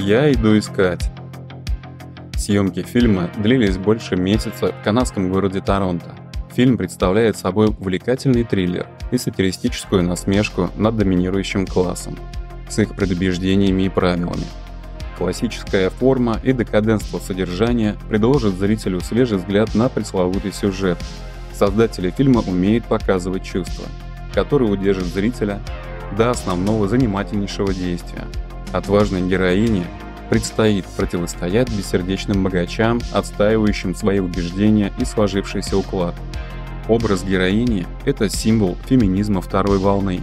Я иду искать. Съемки фильма длились больше месяца в канадском городе Торонто. Фильм представляет собой увлекательный триллер и сатиристическую насмешку над доминирующим классом, с их предубеждениями и правилами. Классическая форма и декаденство содержания предложат зрителю свежий взгляд на пресловутый сюжет. Создатели фильма умеют показывать чувства, которые удержат зрителя до основного занимательнейшего действия. Отважной героине предстоит противостоять бессердечным богачам, отстаивающим свои убеждения и сложившийся уклад. Образ героини – это символ феминизма второй волны.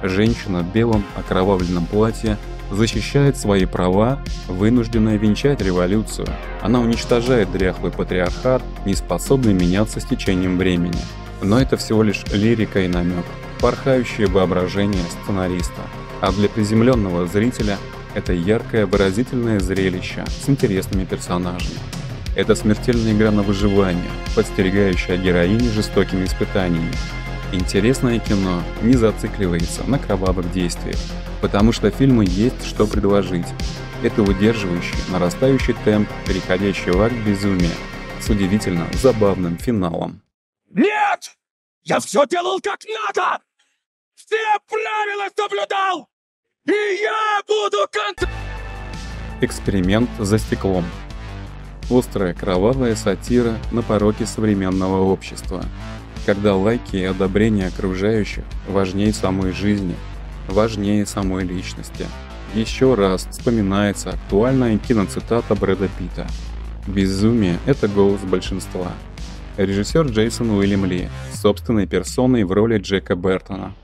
Женщина в белом окровавленном платье защищает свои права, вынужденная венчать революцию. Она уничтожает дряхлый патриархат, не способный меняться с течением времени. Но это всего лишь лирика и намек, порхающее воображение сценариста. А для приземленного зрителя это яркое выразительное зрелище с интересными персонажами. Это смертельная игра на выживание, подстерегающая героиню жестокими испытаниями. Интересное кино не зацикливается на кровавых действиях, потому что фильму есть что предложить. Это выдерживающий, нарастающий темп, переходящий в акт безумия, с удивительно забавным финалом. Нет! Я все делал как надо! Все правила соблюдал! И я буду Эксперимент за стеклом. Острая кровавая сатира на пороки современного общества, когда лайки и одобрение окружающих важнее самой жизни, важнее самой личности. Еще раз вспоминается актуальная киноцитата Брэда Питта: «Безумие – это голос большинства». Режиссер Джейсон Уильям Ли собственной персоной в роли Джека Бертона.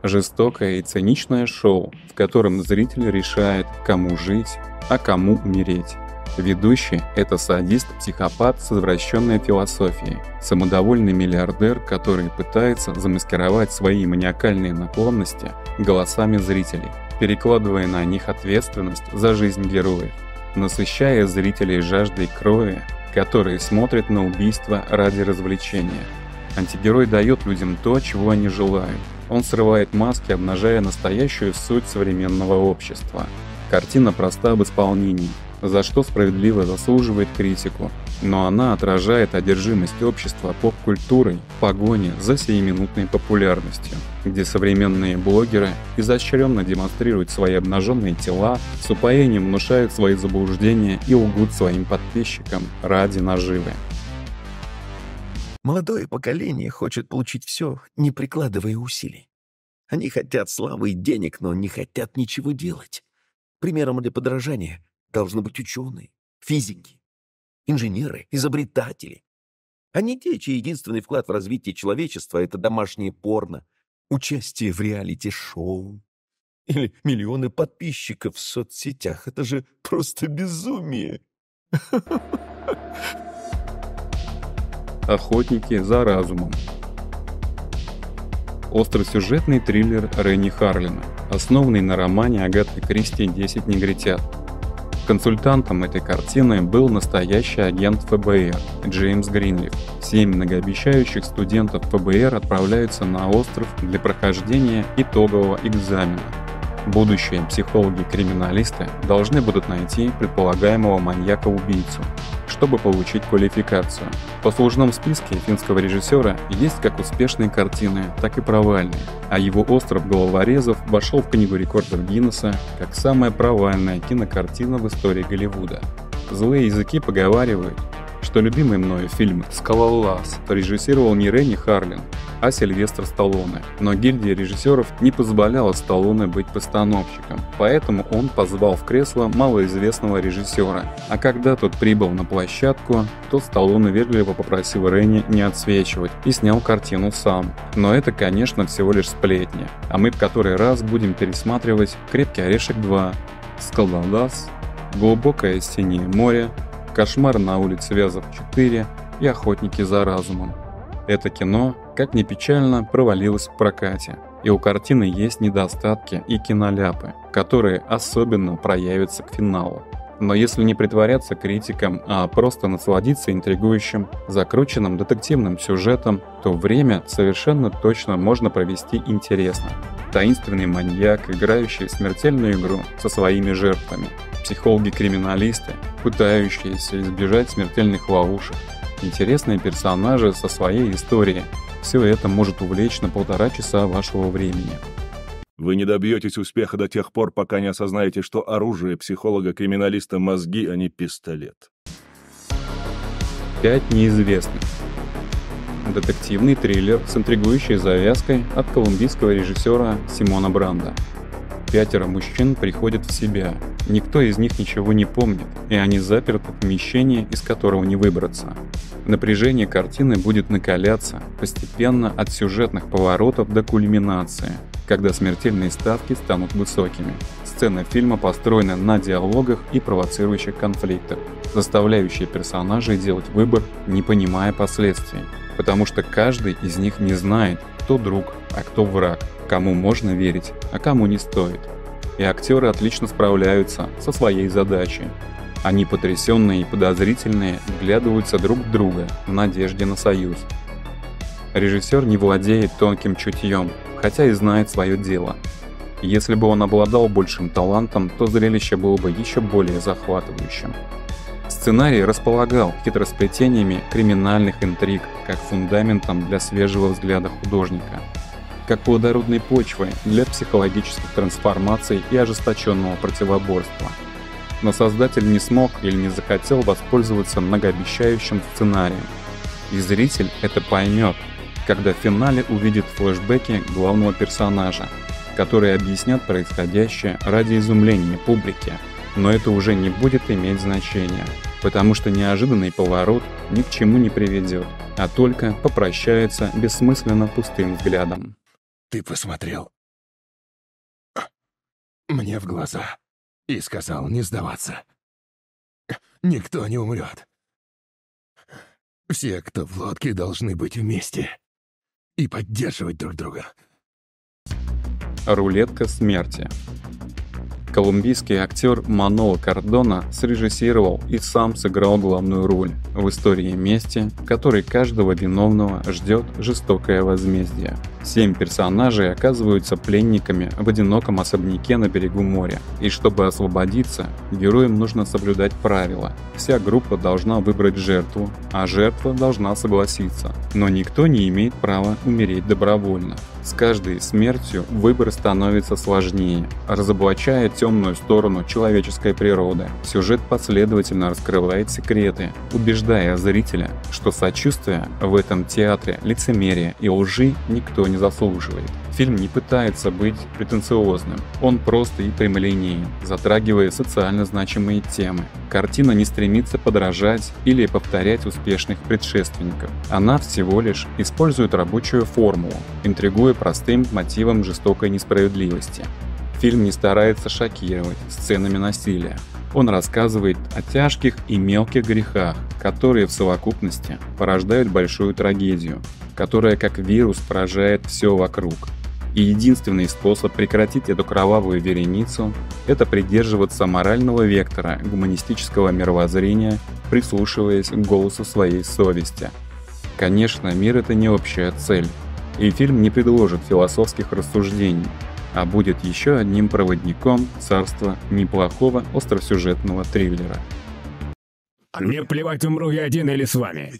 Жестокое и циничное шоу, в котором зритель решает, кому жить, а кому умереть. Ведущий – это садист-психопат с извращенной философией, самодовольный миллиардер, который пытается замаскировать свои маниакальные наклонности голосами зрителей, перекладывая на них ответственность за жизнь героев, насыщая зрителей жаждой крови, которые смотрят на убийство ради развлечения. Антигерой дает людям то, чего они желают. Он срывает маски, обнажая настоящую суть современного общества. Картина проста в исполнении, за что справедливо заслуживает критику, но она отражает одержимость общества поп-культурой в погоне за сиюминутной популярностью, где современные блогеры изощренно демонстрируют свои обнаженные тела, с упоением внушают свои заблуждения и лгут своим подписчикам ради наживы. Молодое поколение хочет получить все, не прикладывая усилий. Они хотят славы и денег, но не хотят ничего делать. Примером для подражания должны быть ученые, физики, инженеры, изобретатели. А не те, чей единственный вклад в развитие человечества — это домашнее порно, участие в реалити-шоу или миллионы подписчиков в соцсетях. Это же просто безумие. Охотники за разумом. Остросюжетный триллер Ренни Харлина, основанный на романе Агаты Кристи «10 негритят». Консультантом этой картины был настоящий агент ФБР Джеймс Гринлиф. 7 многообещающих студентов ФБР отправляются на остров для прохождения итогового экзамена. Будущие психологи-криминалисты должны будут найти предполагаемого маньяка-убийцу, чтобы получить квалификацию. В послужном списке финского режиссера есть как успешные картины, так и провальные, а его «Остров головорезов» вошел в Книгу рекордов Гиннесса как самая провальная кинокартина в истории Голливуда. Злые языки поговаривают, что любимый мною фильм «Скалолаз» режиссировал не Ренни Харлин, а Сильвестр Сталлоне. Но гильдия режиссеров не позволяла Сталлоне быть постановщиком, поэтому он позвал в кресло малоизвестного режиссера. А когда тот прибыл на площадку, то Сталлоне вежливо попросил Ренни не отсвечивать и снял картину сам. Но это, конечно, всего лишь сплетни, а мы в который раз будем пересматривать «Крепкий орешек 2», «Скалолаз», «Глубокое синее море», «Кошмар на улице Вязов 4» и «Охотники за разумом». Это кино, как ни печально, провалилось в прокате, и у картины есть недостатки и киноляпы, которые особенно проявятся к финалу. Но если не притворяться критиком, а просто насладиться интригующим, закрученным детективным сюжетом, то время совершенно точно можно провести интересно. Таинственный маньяк, играющий смертельную игру со своими жертвами. психологи-криминалисты, пытающиеся избежать смертельных ловушек, интересные персонажи со своей историей. Все это может увлечь на 1,5 часа вашего времени. Вы не добьетесь успеха до тех пор, пока не осознаете, что оружие психолога-криминалиста — мозги, а не пистолет. 5 неизвестных. Детективный триллер с интригующей завязкой от колумбийского режиссера Симона Бранда. 5 мужчин приходят в себя. Никто из них ничего не помнит, и они заперты в помещении, из которого не выбраться. Напряжение картины будет накаляться постепенно от сюжетных поворотов до кульминации, когда смертельные ставки станут высокими. Сцена фильма построена на диалогах и провоцирующих конфликтах, заставляющие персонажей делать выбор, не понимая последствий, потому что каждый из них не знает, кто друг, а кто враг, кому можно верить, а кому не стоит. И актеры отлично справляются со своей задачей. Они, потрясенные и подозрительные, вглядываются друг в друга в надежде на союз. Режиссер не владеет тонким чутьем, хотя и знает свое дело. Если бы он обладал большим талантом, то зрелище было бы еще более захватывающим. Сценарий располагал хитросплетениями криминальных интриг как фундаментом для свежего взгляда художника, как плодородной почвой для психологических трансформаций и ожесточенного противоборства. Но создатель не смог или не захотел воспользоваться многообещающим сценарием. И зритель это поймет, когда в финале увидит флешбеки главного персонажа, которые объяснят происходящее ради изумления публики. Но это уже не будет иметь значения, потому что неожиданный поворот ни к чему не приведет, а только попрощается бессмысленно пустым взглядом. Ты посмотрел мне в глаза и сказал не сдаваться. Никто не умрет. Все, кто в лодке, должны быть вместе и поддерживать друг друга. Рулетка смерти. Колумбийский актер Маноло Кардона срежиссировал и сам сыграл главную роль в истории мести, в которой каждого виновного ждет жестокое возмездие. 7 персонажей оказываются пленниками в одиноком особняке на берегу моря, и чтобы освободиться, героям нужно соблюдать правила. Вся группа должна выбрать жертву, а жертва должна согласиться, но никто не имеет права умереть добровольно. С каждой смертью выбор становится сложнее, разоблачая темную сторону человеческой природы. Сюжет последовательно раскрывает секреты, убеждая зрителя, что сочувствия в этом театре лицемерия и лжи никто не заслуживает. Фильм не пытается быть претенциозным, он просто и прямолинеен, затрагивая социально значимые темы. Картина не стремится подражать или повторять успешных предшественников. Она всего лишь использует рабочую формулу, интригуя простым мотивом жестокой несправедливости. Фильм не старается шокировать сценами насилия. Он рассказывает о тяжких и мелких грехах, которые в совокупности порождают большую трагедию, которая как вирус поражает все вокруг. И единственный способ прекратить эту кровавую вереницу – это придерживаться морального вектора гуманистического мировоззрения, прислушиваясь к голосу своей совести. Конечно, мир – это не общая цель, и фильм не предложит философских рассуждений, а будет еще одним проводником царства неплохого остросюжетного триллера. Мне плевать, умру я один или с вами.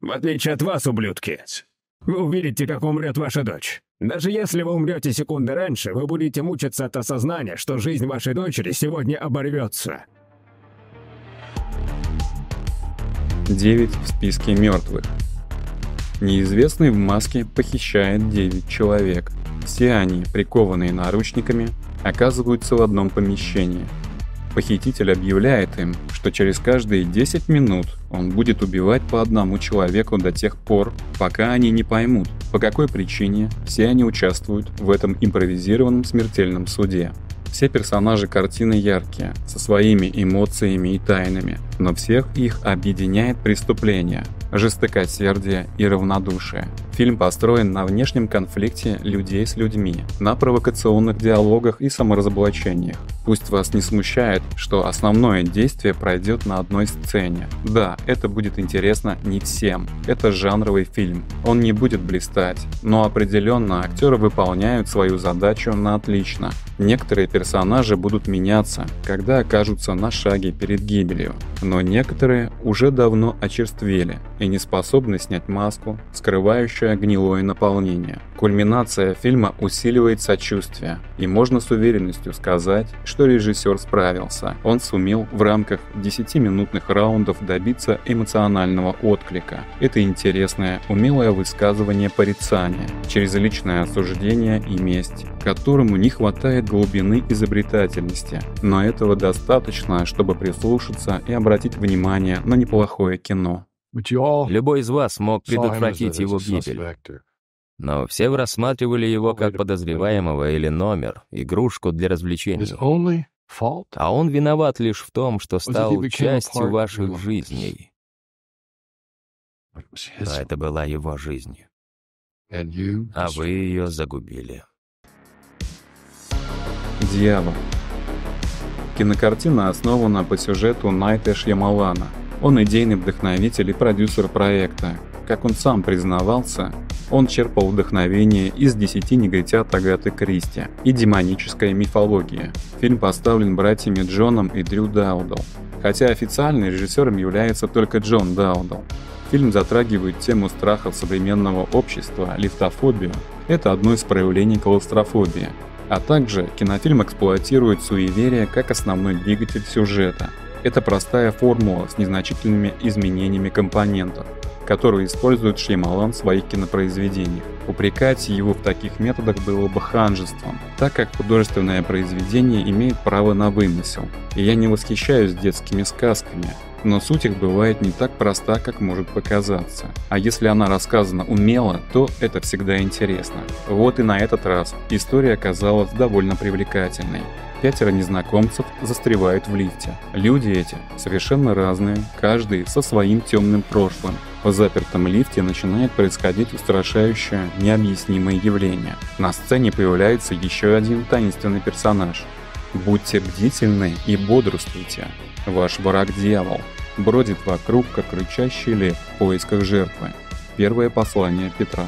В отличие от вас, ублюдки, вы увидите, как умрет ваша дочь. Даже если вы умрете секунды раньше, вы будете мучиться от осознания, что жизнь вашей дочери сегодня оборвется. 9 в списке мертвых. Неизвестный в маске похищает 9 человек. Все они, прикованные наручниками, оказываются в одном помещении. Похититель объявляет им, что через каждые 10 минут он будет убивать по одному человеку до тех пор, пока они не поймут, по какой причине все они участвуют в этом импровизированном смертельном суде. Все персонажи картины яркие, со своими эмоциями и тайнами. но всех их объединяет преступление, жестокосердие и равнодушие. Фильм построен на внешнем конфликте людей с людьми, на провокационных диалогах и саморазоблачениях. Пусть вас не смущает, что основное действие пройдет на одной сцене. Да, это будет интересно не всем. Это жанровый фильм. Он не будет блистать, но определенно актеры выполняют свою задачу на отлично. Некоторые персонажи будут меняться, когда окажутся на шаге перед гибелью, но некоторые уже давно очерствели и не способны снять маску, скрывающую гнилое наполнение. Кульминация фильма усиливает сочувствие, и можно с уверенностью сказать, что режиссер справился. Он сумел в рамках 10-минутных раундов добиться эмоционального отклика. Это интересное, умелое высказывание порицания через личное осуждение и месть, которому не хватает глубины изобретательности, но этого достаточно, чтобы прислушаться и обратить внимание на неплохое кино. Любой из вас мог предотвратить его гибель. Но все вы рассматривали его как подозреваемого или номер, игрушку для развлечений. А он виноват лишь в том, что стал частью ваших жизней. Но это была его жизнь. А вы ее загубили. «Дьявол». Кинокартина основана по сюжету Найта Шьямалана. Он идейный вдохновитель и продюсер проекта. Как он сам признавался, он черпал вдохновение из 10 негритят Агаты Кристи и демонической мифологии. Фильм поставлен братьями Джоном и Дрю Даудал, хотя официально режиссером является только Джон Даудал. Фильм затрагивает тему страхов современного общества, лифтофобию. Это одно из проявлений клаустрофобии. А также кинофильм эксплуатирует суеверие как основной двигатель сюжета. Это простая формула с незначительными изменениями компонентов, которую использует Шьямалан в своих кинопроизведениях. Упрекать его в таких методах было бы ханжеством, так как художественное произведение имеет право на вымысел. И я не восхищаюсь детскими сказками, но суть их бывает не так проста, как может показаться. А если она рассказана умело, то это всегда интересно. Вот и на этот раз история оказалась довольно привлекательной. 5 незнакомцев застревают в лифте. Люди эти совершенно разные, каждый со своим темным прошлым. В запертом лифте начинает происходить устрашающее, необъяснимое явление. На сцене появляется еще один таинственный персонаж. Будьте бдительны и бодрствуйте. Ваш враг дьявол бродит вокруг, как рычащий лев в поисках жертвы. Первое послание Петра.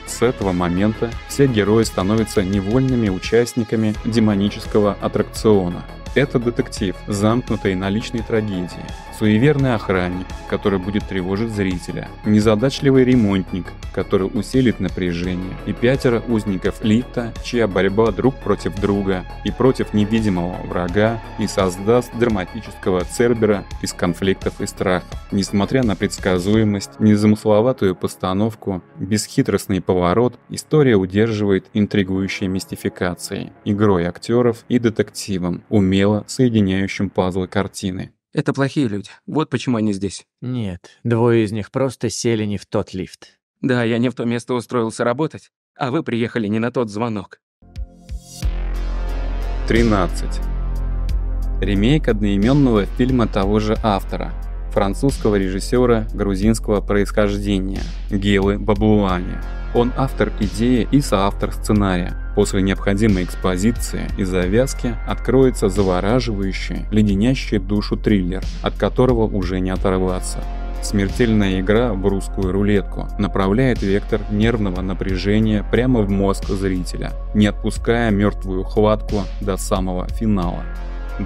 С этого момента все герои становятся невольными участниками демонического аттракциона. Это детектив, замкнутый на личной трагедии, суеверный охранник, который будет тревожить зрителя, незадачливый ремонтник, который усилит напряжение, и 5 узников лифта, чья борьба друг против друга и против невидимого врага и создаст драматического цербера из конфликтов и страхов. Несмотря на предсказуемость, незамысловатую постановку, бесхитростный поворот, история удерживает интригующей мистификацией, игрой актеров и детективом, умело соединяющим пазлы картины. Это плохие люди. Вот почему они здесь. Нет, 2 из них просто сели не в тот лифт. Да, я не в то место устроился работать, а вы приехали не на тот звонок. 13. Ремейк одноименного фильма того же автора, французского режиссера грузинского происхождения Гелы Баблуани. Он автор идеи и соавтор сценария. После необходимой экспозиции и завязки откроется завораживающий, леденящий душу триллер, от которого уже не оторваться. Смертельная игра в русскую рулетку направляет вектор нервного напряжения прямо в мозг зрителя, не отпуская мертвую хватку до самого финала.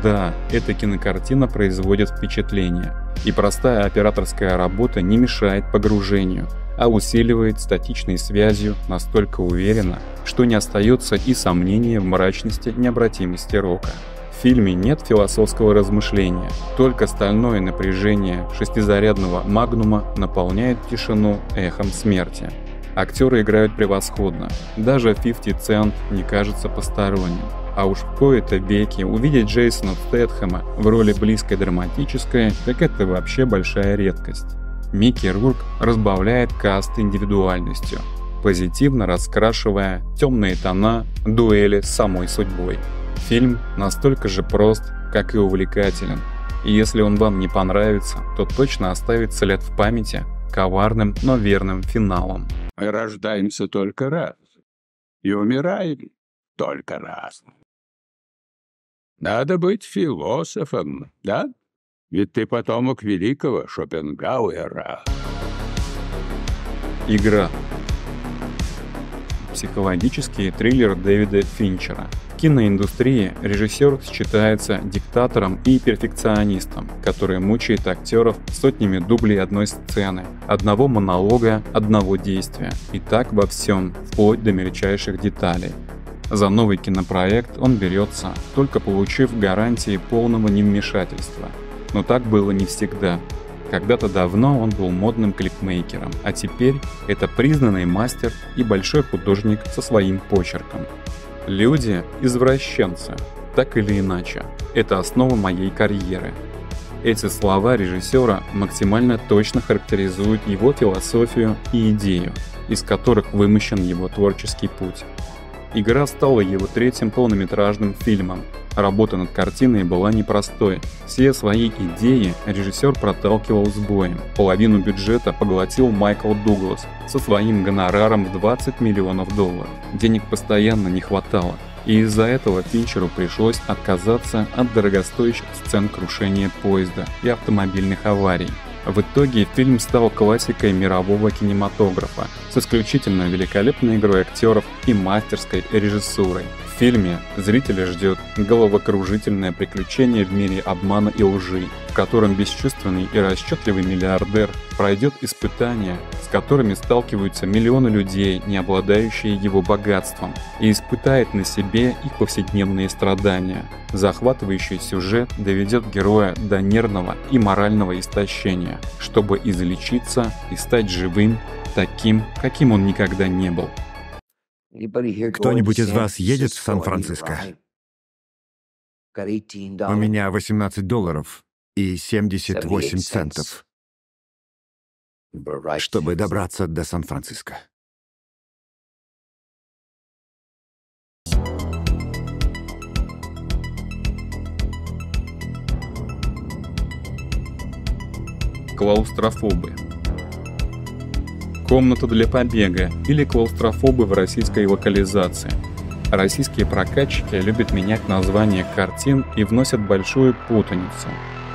Да, эта кинокартина производит впечатление, и простая операторская работа не мешает погружению, а усиливает статичной связью настолько уверенно, что не остается и сомнения в мрачности необратимости рока. В фильме нет философского размышления, только стальное напряжение 6-зарядного магнума наполняет тишину эхом смерти. Актеры играют превосходно, даже 50 Cent не кажется посторонним. А уж в кои-то веки увидеть Джейсона Стэтхэма в роли близкой драматической, так это вообще большая редкость. Микки Рурк разбавляет каст индивидуальностью, позитивно раскрашивая темные тона дуэли с самой судьбой. Фильм настолько же прост, как и увлекателен. И если он вам не понравится, то точно оставит след в памяти коварным, но верным финалом. Мы рождаемся только раз и умираем только раз. Надо быть философом, да? Ведь ты потомок великого Шопенгауэра. Игра. Психологический триллер Дэвида Финчера. В киноиндустрии режиссер считается диктатором и перфекционистом, который мучает актеров сотнями дублей одной сцены, одного монолога, одного действия. И так во всем, вплоть до мельчайших деталей. За новый кинопроект он берется, только получив гарантии полного невмешательства. Но так было не всегда. Когда-то давно он был модным клипмейкером, а теперь это признанный мастер и большой художник со своим почерком. Люди – извращенцы, так или иначе. Это основа моей карьеры. Эти слова режиссера максимально точно характеризуют его философию и идею, из которых вымощен его творческий путь. «Игра» стала его третьим полнометражным фильмом. Работа над картиной была непростой. Все свои идеи режиссер проталкивал с боем. Половину бюджета поглотил Майкл Дуглас со своим гонораром в $20 миллионов. Денег постоянно не хватало. И из-за этого Финчеру пришлось отказаться от дорогостоящих сцен крушения поезда и автомобильных аварий. В итоге фильм стал классикой мирового кинематографа с исключительно великолепной игрой актеров и мастерской режиссурой. В фильме зрителя ждет головокружительное приключение в мире обмана и лжи, в котором бесчувственный и расчетливый миллиардер пройдет испытания, с которыми сталкиваются миллионы людей, не обладающие его богатством, и испытает на себе их повседневные страдания. Захватывающий сюжет доведет героя до нервного и морального истощения, чтобы излечиться и стать живым, таким, каким он никогда не был. Кто-нибудь из вас едет в Сан-Франциско? У меня $18 и 78 центов, чтобы добраться до Сан-Франциско. Клаустрофобы. Комната для побега или клаустрофобы в российской локализации. Российские прокатчики любят менять названия картин и вносят большую путаницу.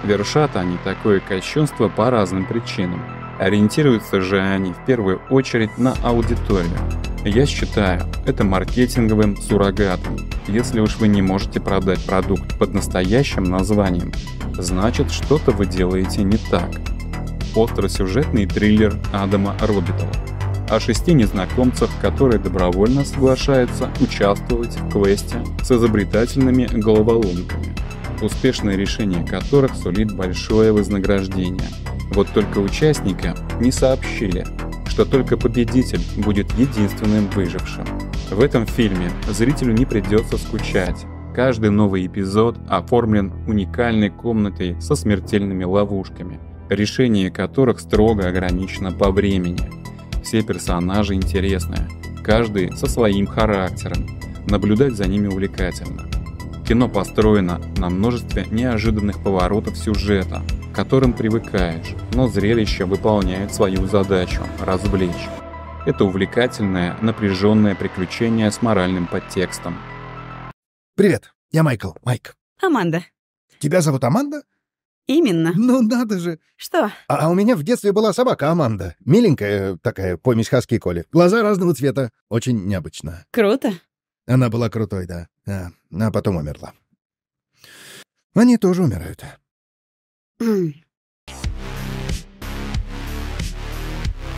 Вершат они такое кощунство по разным причинам. Ориентируются же они в первую очередь на аудиторию. Я считаю это маркетинговым суррогатом. Если уж вы не можете продать продукт под настоящим названием, значит что-то вы делаете не так. Остросюжетный триллер Адама Робитала о 6 незнакомцах, которые добровольно соглашаются участвовать в квесте с изобретательными головоломками, успешное решение которых сулит большое вознаграждение. Вот только участникам не сообщили, что только победитель будет единственным выжившим. В этом фильме зрителю не придется скучать. Каждый новый эпизод оформлен уникальной комнатой со смертельными ловушками, решение которых строго ограничено по времени. Все персонажи интересные, каждый со своим характером. Наблюдать за ними увлекательно. Кино построено на множестве неожиданных поворотов сюжета, к которым привыкаешь, но зрелище выполняет свою задачу – развлечь. Это увлекательное, напряженное приключение с моральным подтекстом. Привет, я Майкл. Майк. Аманда. Тебя зовут Аманда? Именно. Ну надо же. Что? А у меня в детстве была собака Аманда. Миленькая такая, помесь хаски и коли. Глаза разного цвета. Очень необычно. Круто. Она была крутой, да. А потом умерла. Они тоже умирают.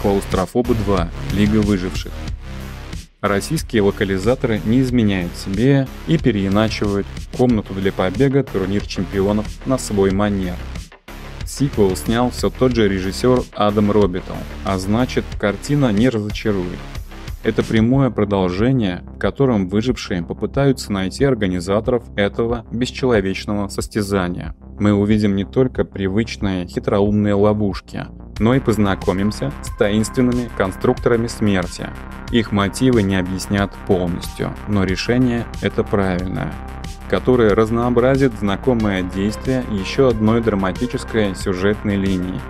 Клаустрофобы 2. Лига выживших. Российские локализаторы не изменяют себе и переиначивают «Комнату для побега. Турнир чемпионов» на свой манер. Сиквел снял все тот же режиссер Адам Робитал, а значит, картина не разочарует. Это прямое продолжение, в котором выжившие попытаются найти организаторов этого бесчеловечного состязания. Мы увидим не только привычные хитроумные ловушки, но и познакомимся с таинственными конструкторами смерти. Их мотивы не объяснят полностью, но решение это правильное, которое разнообразит знакомое действие еще одной драматической сюжетной линии.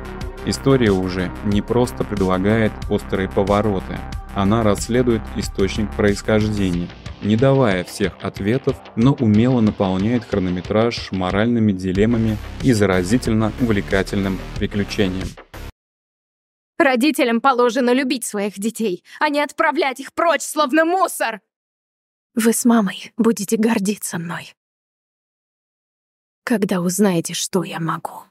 История уже не просто предлагает острые повороты, она расследует источник происхождения, не давая всех ответов, но умело наполняет хронометраж моральными дилеммами и заразительно увлекательным приключением. Родителям положено любить своих детей, а не отправлять их прочь, словно мусор. Вы с мамой будете гордиться мной, когда узнаете, что я могу.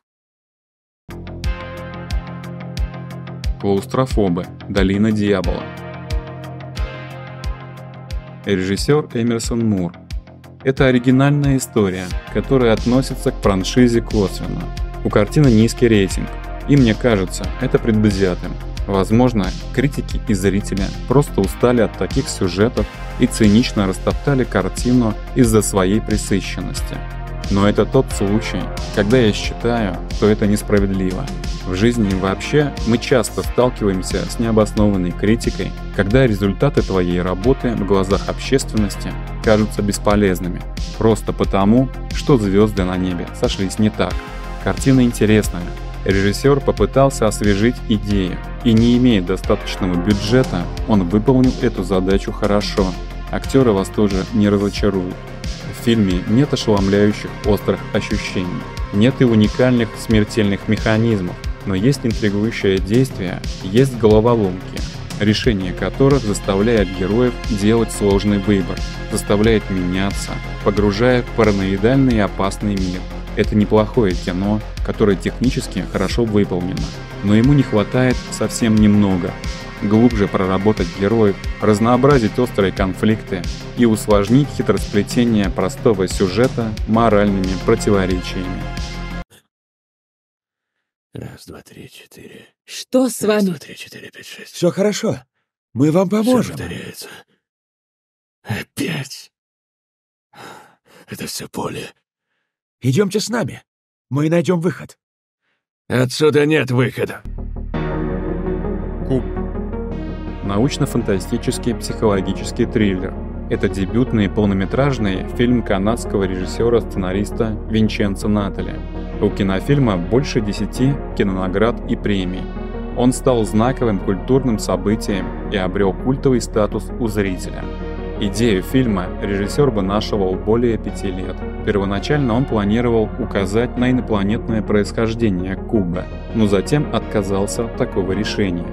Клаустрофобы. Долина дьявола. Режиссер Эмерсон Мур. Это оригинальная история, которая относится к франшизе косвенно. У картины низкий рейтинг, и мне кажется, это предвзятым. Возможно, критики и зрители просто устали от таких сюжетов и цинично растоптали картину из-за своей пресыщенности. Но это тот случай, когда я считаю, что это несправедливо. В жизни вообще мы часто сталкиваемся с необоснованной критикой, когда результаты твоей работы в глазах общественности кажутся бесполезными, просто потому, что звезды на небе сошлись не так. Картина интересная. Режиссер попытался освежить идею, и не имея достаточного бюджета, он выполнил эту задачу хорошо. Актеры вас тоже не разочаруют. В фильме нет ошеломляющих острых ощущений, нет и уникальных смертельных механизмов, но есть интригующее действие, есть головоломки, решение которых заставляет героев делать сложный выбор, заставляет меняться, погружая в параноидальный и опасный мир. Это неплохое кино, которое технически хорошо выполнено, но ему не хватает совсем немного. Глубже проработать героев, разнообразить острые конфликты и усложнить хитросплетение простого сюжета моральными противоречиями. Раз, два, три, четыре. Что с вами? Раз, два, три, четыре, пять, шесть. Все хорошо. Мы вам поможем. Все повторяется. Опять. Это все поле. Идемте с нами. Мы найдем выход. Отсюда нет выхода. Куб. Научно-фантастический психологический триллер. Это дебютный полнометражный фильм канадского режиссера-сценариста Винченцо Натали. У кинофильма больше 10 кинонаград и премий. Он стал знаковым культурным событием и обрел культовый статус у зрителя. Идею фильма режиссер вынашивал более 5 лет. Первоначально он планировал указать на инопланетное происхождение Куба, но затем отказался от такого решения.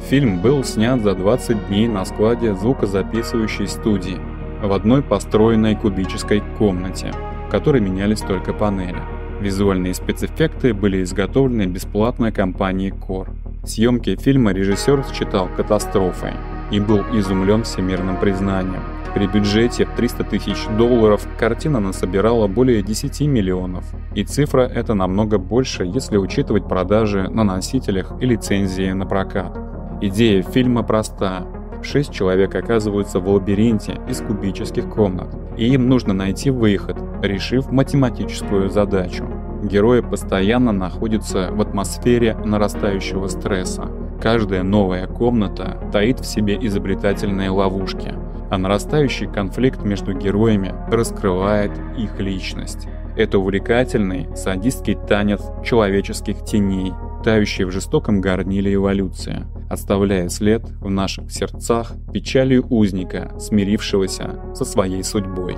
Фильм был снят за 20 дней на складе звукозаписывающей студии в одной построенной кубической комнате, в которой менялись только панели. Визуальные спецэффекты были изготовлены бесплатной компанией Core. Съемки фильма режиссер считал катастрофой и был изумлен всемирным признанием. При бюджете в $300 000 картина насобирала более 10 миллионов, и цифра эта намного больше, если учитывать продажи на носителях и лицензии на прокат. Идея фильма проста. 6 человек оказываются в лабиринте из кубических комнат, и им нужно найти выход, решив математическую задачу. Герои постоянно находятся в атмосфере нарастающего стресса. Каждая новая комната таит в себе изобретательные ловушки, а нарастающий конфликт между героями раскрывает их личность. Это увлекательный, садистский танец человеческих теней, тающий в жестоком горниле эволюции, оставляя след в наших сердцах печалью узника, смирившегося со своей судьбой.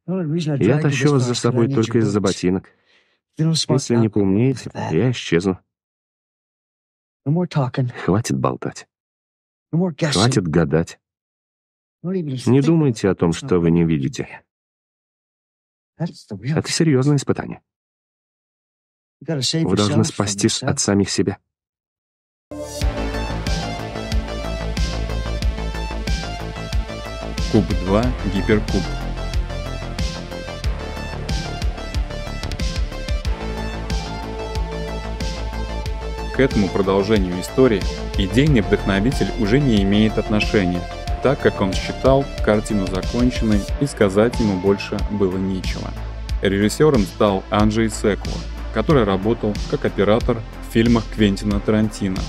Я тащу вас за собой только из-за ботинок. Если не поумнеете, я исчезну. Хватит болтать. Хватит гадать. Не думайте о том, что вы не видите. Это серьезное испытание. Вы должны спастись от самих себя. Куб 2. Гиперкуб. К этому продолжению истории идейный вдохновитель уже не имеет отношения, так как он считал картину законченной и сказать ему больше было нечего. Режиссером стал Анджей Секула. который работал как оператор в фильмах Квентина Тарантино.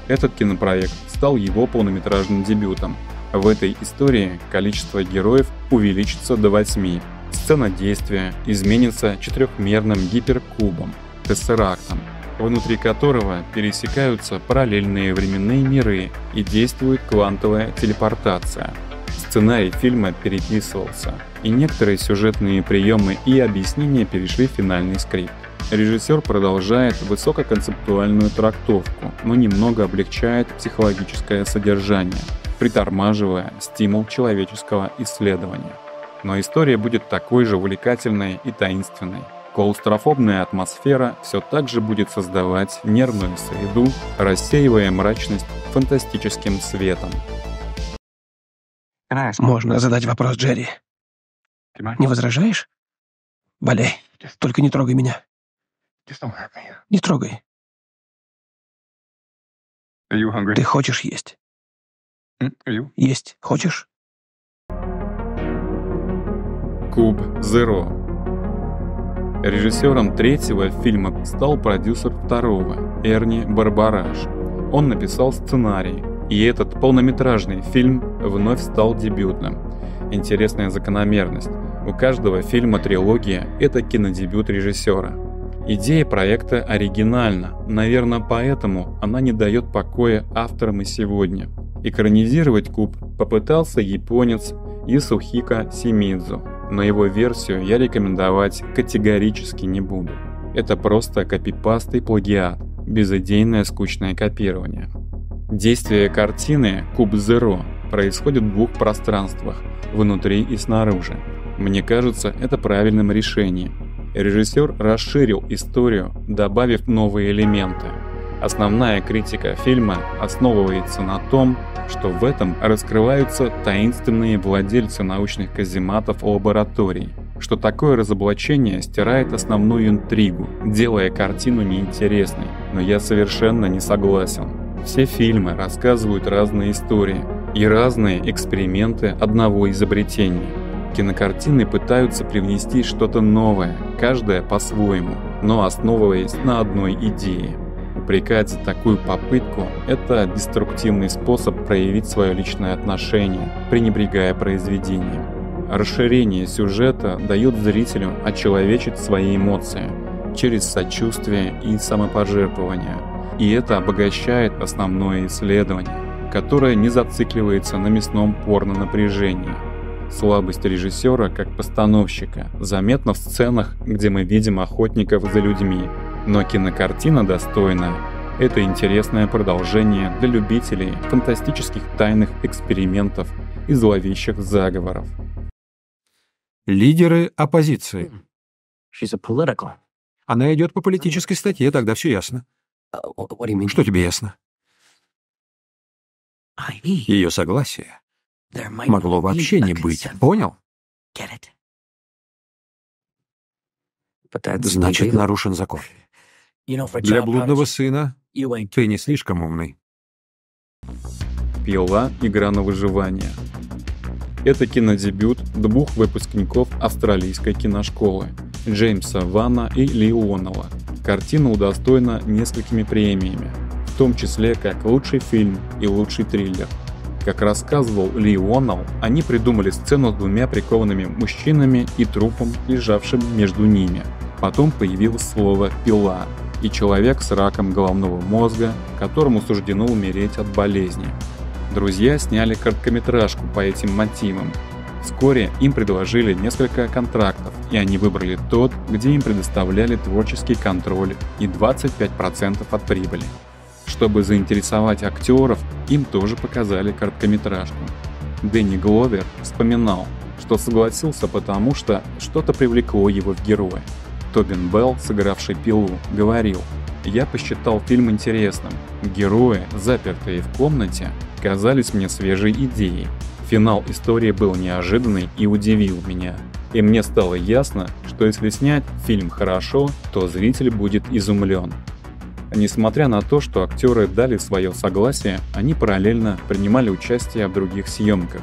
Этот кинопроект стал его полнометражным дебютом. В этой истории количество героев увеличится до 8. Сцена действия изменится четырехмерным гиперкубом, тессерактом, внутри которого пересекаются параллельные временные миры и действует квантовая телепортация. Сценарий фильма переписывался, и некоторые сюжетные приемы и объяснения перешли в финальный скрипт. Режиссер продолжает высококонцептуальную трактовку, но немного облегчает психологическое содержание, притормаживая стимул человеческого исследования. Но история будет такой же увлекательной и таинственной. Клаустрофобная атмосфера все так же будет создавать нервную среду, рассеивая мрачность фантастическим светом. Можно задать вопрос, Джерри? Не возражаешь? Валяй, только не трогай меня. Не трогай. Ты хочешь есть? Есть хочешь? Куб Зеро. Режиссером третьего фильма стал продюсер второго, Эрни Барбараш. Он написал сценарий, и этот полнометражный фильм вновь стал дебютным. Интересная закономерность. У каждого фильма трилогия – это кинодебют режиссера. Идея проекта оригинальна, наверное, поэтому она не дает покоя авторам и сегодня. Экранизировать Куб попытался японец Ясухико Симидзу, но его версию я рекомендовать категорически не буду. Это просто копипаст и плагиат, безыдейное скучное копирование. Действие картины «Куб Зеро» происходит в двух пространствах – внутри и снаружи. Мне кажется, это правильным решением. Режиссер расширил историю, добавив новые элементы. Основная критика фильма основывается на том, что в этом раскрываются таинственные владельцы научных казематов лабораторий, что такое разоблачение стирает основную интригу, делая картину неинтересной, но я совершенно не согласен. Все фильмы рассказывают разные истории и разные эксперименты одного изобретения. Кинокартины пытаются привнести что-то новое, каждая по-своему, но основываясь на одной идее. Упрекать за такую попытку – это деструктивный способ проявить свое личное отношение, пренебрегая произведением. Расширение сюжета дает зрителю очеловечить свои эмоции через сочувствие и самопожертвование. И это обогащает основное исследование, которое не зацикливается на мясном порно-напряжении. Слабость режиссера как постановщика заметна в сценах, где мы видим охотников за людьми, но кинокартина достойная. Это интересное продолжение для любителей фантастических тайных экспериментов и зловещих заговоров. Лидеры оппозиции. Она идет по политической статье, тогда все ясно. Что тебе ясно? Ее согласие могло вообще не быть, понял? Значит, нарушен закон. Для блудного сына ты не слишком умный. Пила. Игра на выживание. Это кинодебют двух выпускников австралийской киношколы – Джеймса Вана и Ли Уоннелла. Картина удостоена несколькими премиями, в том числе как лучший фильм и лучший триллер. Как рассказывал Ли Уоннелл, они придумали сцену с двумя прикованными мужчинами и трупом, лежавшим между ними. Потом появилось слово «пила» и человек с раком головного мозга, которому суждено умереть от болезни. Друзья сняли короткометражку по этим мотивам. Вскоре им предложили несколько контрактов, и они выбрали тот, где им предоставляли творческий контроль и 25% от прибыли. Чтобы заинтересовать актеров, им тоже показали короткометражку. Дэнни Гловер вспоминал, что согласился потому, что что-то привлекло его в героя. Тобин Белл, сыгравший Пилу, говорил: «Я посчитал фильм интересным. Герои, запертые в комнате, казались мне свежей идеей. Финал истории был неожиданный и удивил меня. И мне стало ясно, что если снять фильм хорошо, то зритель будет изумлен». Несмотря на то, что актеры дали свое согласие, они параллельно принимали участие в других съемках.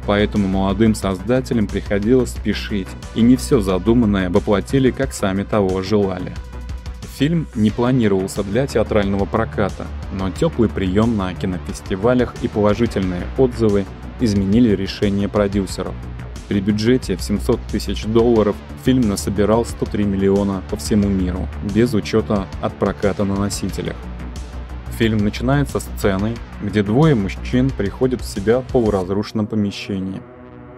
Поэтому молодым создателям приходилось спешить, и не все задуманное воплотили, как сами того желали. В Фильм не планировался для театрального проката, но теплый прием на кинофестивалях и положительные отзывы изменили решение продюсеров. При бюджете в $700 тысяч фильм насобирал 103 миллиона по всему миру, без учета от проката на носителях. Фильм начинается с сцены, где двое мужчин приходят в себя в полуразрушенном помещении.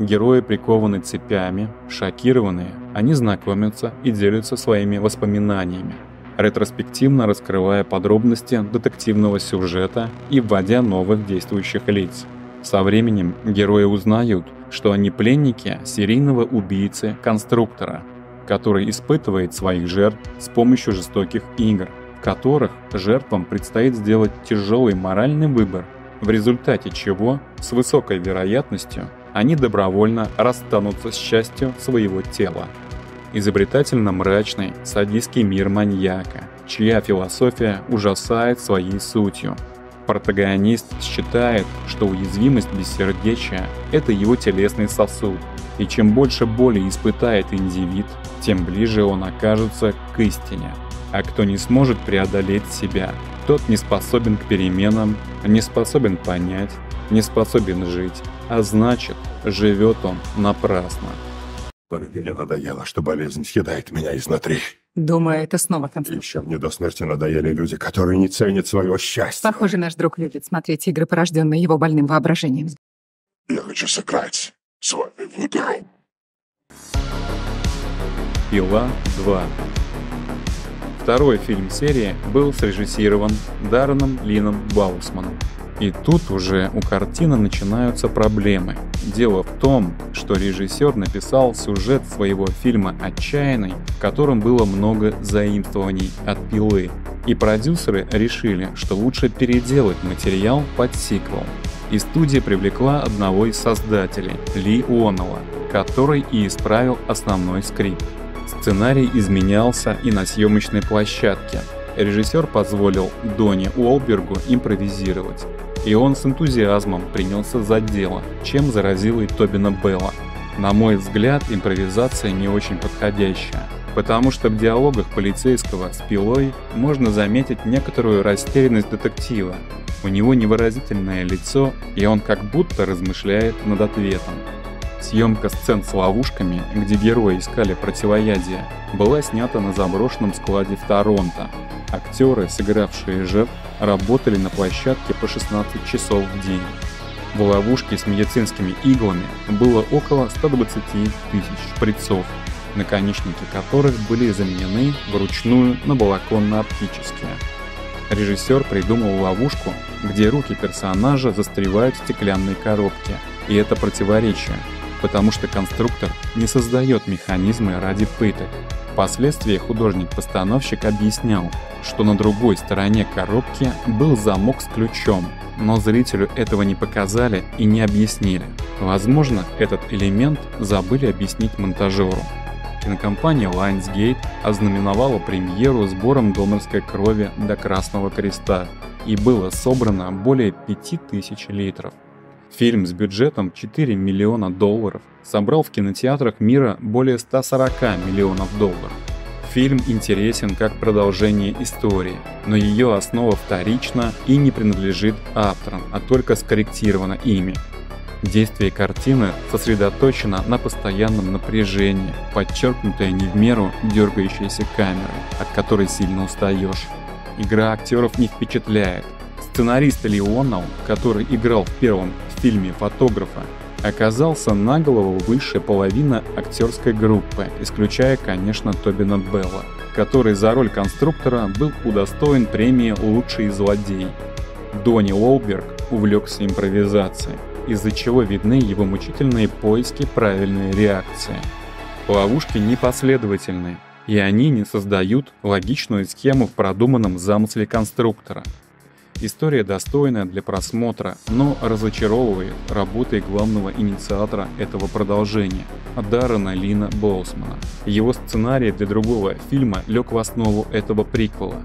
Герои прикованы цепями, шокированные, они знакомятся и делятся своими воспоминаниями, ретроспективно раскрывая подробности детективного сюжета и вводя новых действующих лиц. Со временем герои узнают, что они пленники серийного убийцы-конструктора, который испытывает своих жертв с помощью жестоких игр, в которых жертвам предстоит сделать тяжелый моральный выбор, в результате чего, с высокой вероятностью, они добровольно расстанутся с частью своего тела. Изобретательно-мрачный, садистский мир маньяка, чья философия ужасает своей сутью. Протагонист считает, что уязвимость бессердечия – это его телесный сосуд, и чем больше боли испытает индивид, тем ближе он окажется к истине. А кто не сможет преодолеть себя, тот не способен к переменам, не способен понять, не способен жить, а значит, живет он напрасно. Мне надоело, что болезнь съедает меня изнутри. Думаю, это снова конфликт. Еще мне до смерти надоели люди, которые не ценят своего счастья. Похоже, наш друг любит смотреть игры, порожденные его больным воображением. Я хочу сыграть с вами в игру. «Пила 2». Второй фильм серии был срежиссирован Дарреном Лином Боусманом. И тут уже у картины начинаются проблемы. Дело в том, что режиссер написал сюжет своего фильма «Отчаянный», в котором было много заимствований от «Пилы». И продюсеры решили, что лучше переделать материал под сиквел. И студия привлекла одного из создателей, Ли Уоннелла, который и исправил основной скрипт. Сценарий изменялся и на съемочной площадке. Режиссер позволил Донни Уолбергу импровизировать. И он с энтузиазмом принялся за дело, чем заразил и Тобина Белла. На мой взгляд, импровизация не очень подходящая, потому что в диалогах полицейского с Пилой можно заметить некоторую растерянность детектива. У него невыразительное лицо, и он как будто размышляет над ответом. Съемка сцен с ловушками, где герои искали противоядие, была снята на заброшенном складе в Торонто. Актеры, сыгравшие жертв, работали на площадке по 16 часов в день. В ловушке с медицинскими иглами было около 120 тысяч шприцов, наконечники которых были заменены вручную на балконно-оптические. Режиссер придумал ловушку, где руки персонажа застревают в стеклянной коробке, и это противоречие, потому что конструктор не создает механизмы ради пыток. Впоследствии художник-постановщик объяснял, что на другой стороне коробки был замок с ключом, но зрителю этого не показали и не объяснили. Возможно, этот элемент забыли объяснить монтажеру. Кинокомпания Lionsgate ознаменовала премьеру сбором донорской крови для Красного Креста, и было собрано более 5000 литров. Фильм с бюджетом $4 миллиона собрал в кинотеатрах мира более $140 миллионов. Фильм интересен как продолжение истории, но ее основа вторична и не принадлежит авторам, а только скорректирована ими. Действие картины сосредоточено на постоянном напряжении, подчеркнутое не в меру дергающейся камерой, от которой сильно устаешь. Игра актеров не впечатляет. Сценарист Ли Уоннелл, который играл в первом фильме фотографа, оказался на голову выше половины актерской группы, исключая, конечно, Тобина Белла, который за роль конструктора был удостоен премии «Лучший злодей». Донни Уолберг увлекся импровизацией, из-за чего видны его мучительные поиски правильной реакции. Ловушки непоследовательны, и они не создают логичную схему в продуманном замысле конструктора. История достойная для просмотра, но разочаровывает работой главного инициатора этого продолжения – Даррена Лина Боусмана. Его сценарий для другого фильма лег в основу этого приквела.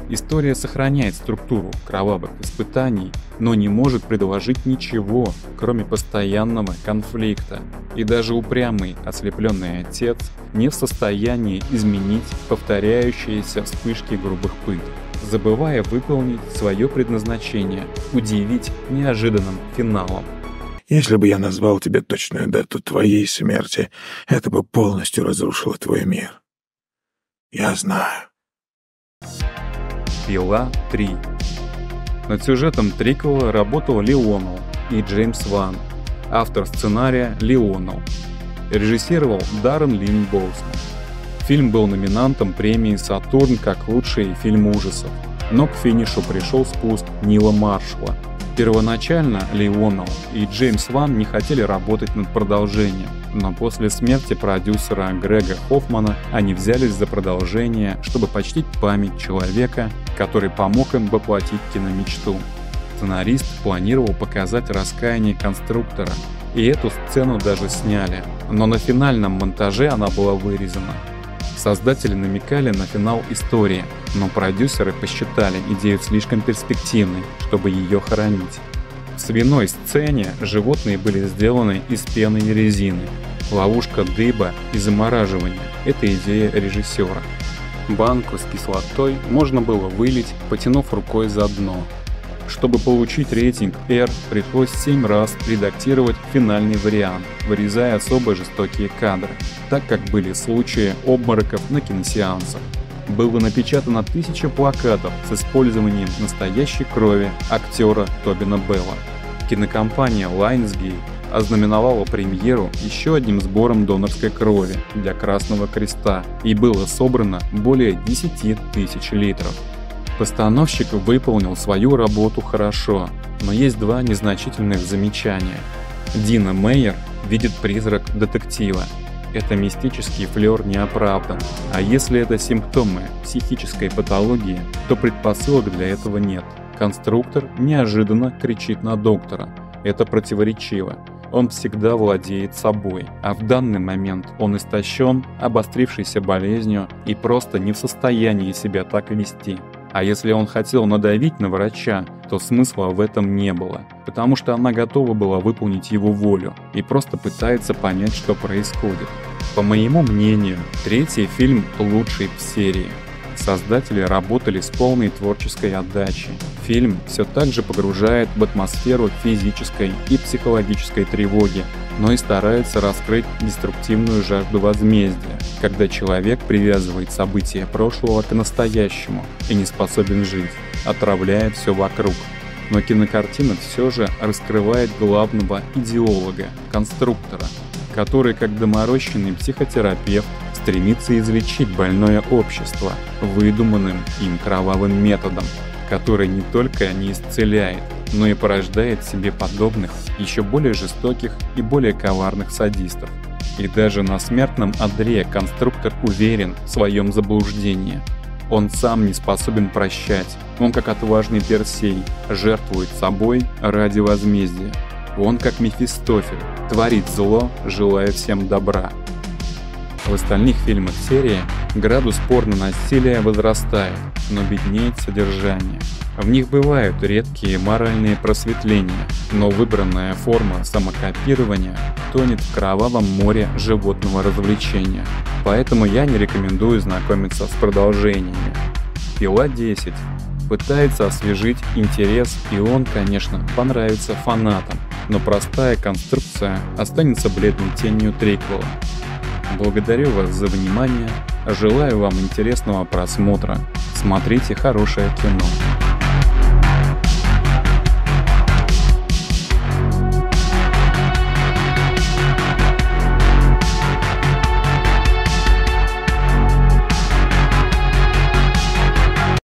История сохраняет структуру кровавых испытаний, но не может предложить ничего, кроме постоянного конфликта. И даже упрямый, ослепленный отец не в состоянии изменить повторяющиеся вспышки грубых пыток, забывая выполнить свое предназначение, удивить неожиданным финалом. Если бы я назвал тебе точную дату твоей смерти, это бы полностью разрушило твой мир. Я знаю. «Пила 3». Над сюжетом триквела работал Леонов и Джеймс Ван. Автор сценария Леонов. Режиссировал Даррен Линн Боусман. Фильм был номинантом премии «Сатурн» как лучший фильм ужасов, но к финишу пришел спуск Нила Маршалла. Первоначально Леонов и Джеймс Ван не хотели работать над продолжением, но после смерти продюсера Грега Хоффмана они взялись за продолжение, чтобы почтить память человека, который помог им воплотить киномечту. Сценарист планировал показать раскаяние конструктора, и эту сцену даже сняли, но на финальном монтаже она была вырезана. Создатели намекали на финал истории, но продюсеры посчитали идею слишком перспективной, чтобы ее хоронить. В свиной сцене животные были сделаны из пены и резины. Ловушка дыба и замораживания – это идея режиссера. Банку с кислотой можно было вылить, потянув рукой за дно. Чтобы получить рейтинг R, пришлось 7 раз редактировать финальный вариант, вырезая особо жестокие кадры, так как были случаи обмороков на киносеансах. Было напечатано 1000 плакатов с использованием настоящей крови актера Тобина Белла. Кинокомпания Lionsgate ознаменовала премьеру еще одним сбором донорской крови для Красного Креста, и было собрано более 10 000 литров. Постановщик выполнил свою работу хорошо, но есть два незначительных замечания. Дина Мейер видит призрак детектива. Это мистический флёр не оправдан, а если это симптомы психической патологии, то предпосылок для этого нет. Конструктор неожиданно кричит на доктора. Это противоречиво. Он всегда владеет собой, а в данный момент он истощен, обострившейся болезнью и просто не в состоянии себя так вести. А если он хотел надавить на врача, то смысла в этом не было, потому что она готова была выполнить его волю и просто пытается понять, что происходит. По моему мнению, третий фильм лучший в серии. Создатели работали с полной творческой отдачей. Фильм все так же погружает в атмосферу физической и психологической тревоги, но и старается раскрыть деструктивную жажду возмездия, когда человек привязывает события прошлого к настоящему и не способен жить, отравляя все вокруг. Но кинокартина все же раскрывает главного идеолога, конструктора, который, как доморощенный психотерапевт, стремится излечить больное общество выдуманным им кровавым методом, который не только не исцеляет, но и порождает себе подобных, еще более жестоких и более коварных садистов. И даже на смертном одре конструктор уверен в своем заблуждении. Он сам не способен прощать, он как отважный Персей, жертвует собой ради возмездия. Он как Мефистофель, творит зло, желая всем добра. В остальных фильмах серии градус порно-насилия возрастает, но беднеет содержание. В них бывают редкие моральные просветления, но выбранная форма самокопирования тонет в кровавом море животного развлечения. Поэтому я не рекомендую знакомиться с продолжениями. «Пила 10» пытается освежить интерес, и он, конечно, понравится фанатам, но простая конструкция останется бледной тенью триквела. Благодарю вас за внимание, желаю вам интересного просмотра, смотрите хорошее кино.